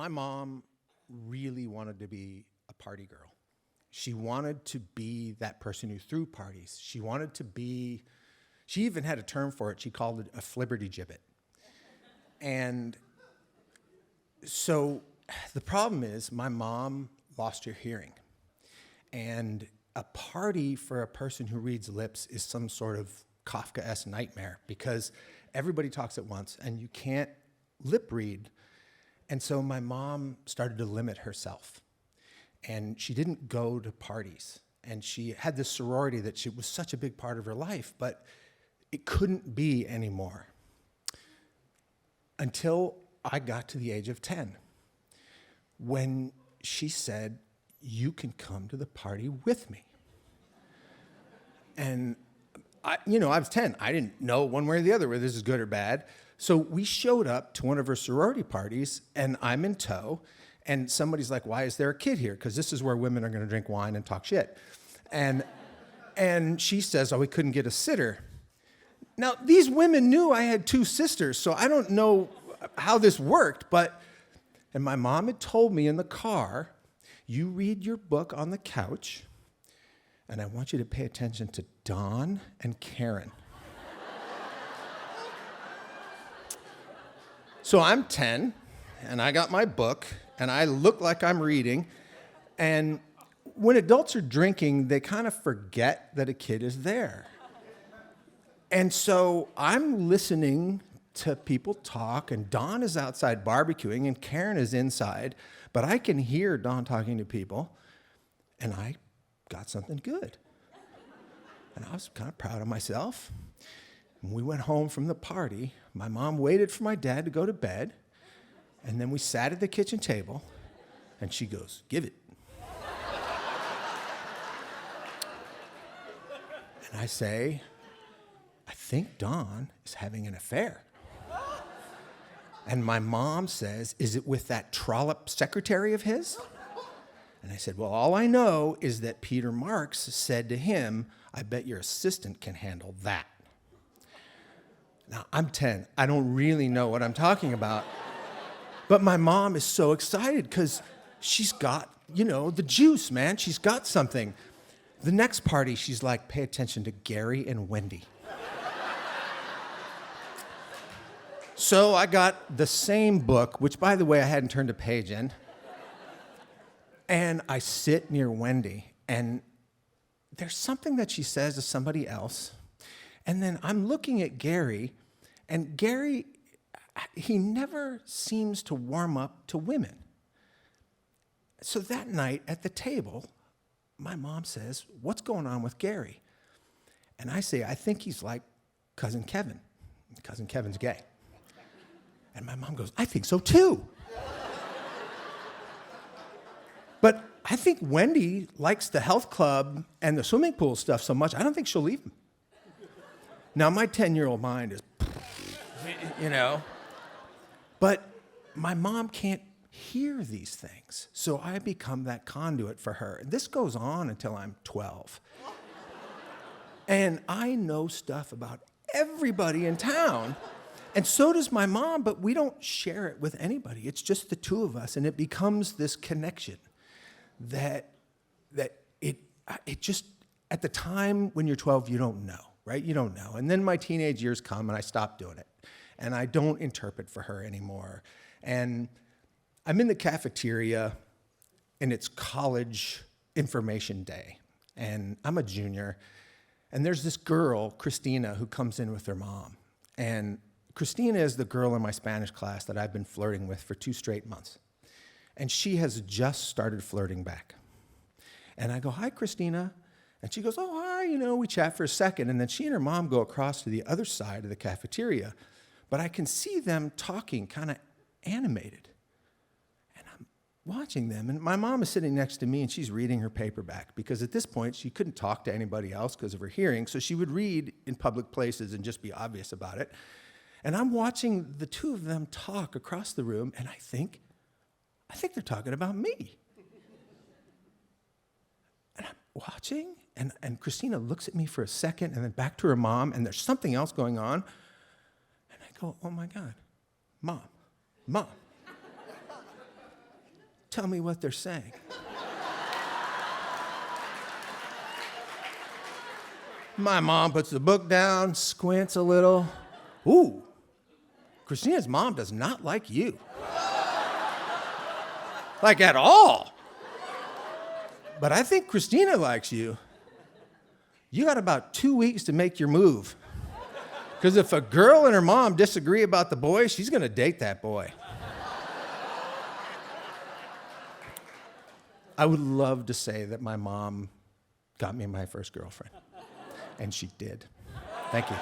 My mom really wanted to be a party girl. She wanted to be that person who threw parties. She even had a term for it. She called it a flibberty gibbet. And so the problem is my mom lost her hearing. And a party for a person who reads lips is some sort of Kafkaesque nightmare because everybody talks at once and you can't lip read. And so my mom started to limit herself. And she didn't go to parties. And she had this sorority that was such a big part of her life, but it couldn't be anymore until I got to the age of 10, when she said, "You can come to the party with me." And I was 10. I didn't know one way or the other whether this is good or bad. So we showed up to one of her sorority parties, and I'm in tow. And somebody's like, "Why is there a kid here?" Because this is where women are going to drink wine and talk shit. And she says, "Oh, we couldn't get a sitter." Now, these women knew I had two sisters, so I don't know how this worked, and my mom had told me in the car, "You read your book on the couch, and I want you to pay attention to Dawn and Karen." So I'm 10, and I got my book, and I look like I'm reading, and when adults are drinking, they kind of forget that a kid is there. And so I'm listening to people talk, and Dawn is outside barbecuing, and Karen is inside, but I can hear Dawn talking to people, and I got something good. And I was kind of proud of myself. When we went home from the party, my mom waited for my dad to go to bed, and then we sat at the kitchen table, and she goes, "Give it." And I say, "I think Dawn is having an affair." And my mom says, "Is it with that trollop secretary of his?" And I said, "Well, all I know is that Peter Marks said to him, 'I bet your assistant can handle that.'" Now, I'm 10. I don't really know what I'm talking about. But my mom is so excited because she's got, the juice, man. She's got something. The next party, she's like, "Pay attention to Gary and Wendy." So I got the same book, which, by the way, I hadn't turned a page in. And I sit near Wendy, and there's something that she says to somebody else. And then I'm looking at Gary, and Gary, he never seems to warm up to women. So that night at the table, my mom says, "What's going on with Gary?" And I say, "I think he's like Cousin Kevin. Cousin Kevin's gay." And my mom goes, "I think so too." But I think Wendy likes the health club and the swimming pool stuff so much, I don't think she'll leave him. Now, my 10-year-old mind is, But my mom can't hear these things, so I become that conduit for her. And this goes on until I'm 12. And I know stuff about everybody in town, and so does my mom, but we don't share it with anybody. It's just the two of us, and it becomes this connection that it just, at the time when you're 12, you don't know, right? You don't know. And then my teenage years come, and I stop doing it. And I don't interpret for her anymore. And I'm in the cafeteria, and it's college information day. And I'm a junior. And there's this girl, Christina, who comes in with her mom. And Christina is the girl in my Spanish class that I've been flirting with for 2 straight months. And she has just started flirting back. And I go, "Hi, Christina." And she goes, "Oh, hi." We chat for a second. And then she and her mom go across to the other side of the cafeteria. But I can see them talking kind of animated. And I'm watching them. And my mom is sitting next to me, and she's reading her paperback. Because at this point, she couldn't talk to anybody else because of her hearing. So she would read in public places and just be obvious about it. And I'm watching the two of them talk across the room, and I think they're talking about me. And I'm watching, and Christina looks at me for a second, and then back to her mom, and there's something else going on. And I go, "Oh my God, Mom. tell me what they're saying. My mom puts the book down, squints a little. Ooh, Christina's mom does not like you. Like at all. But I think Christina likes you. You got about 2 weeks to make your move. Because if a girl and her mom disagree about the boy, she's going to date that boy. I would love to say that my mom got me my first girlfriend. And she did. Thank you.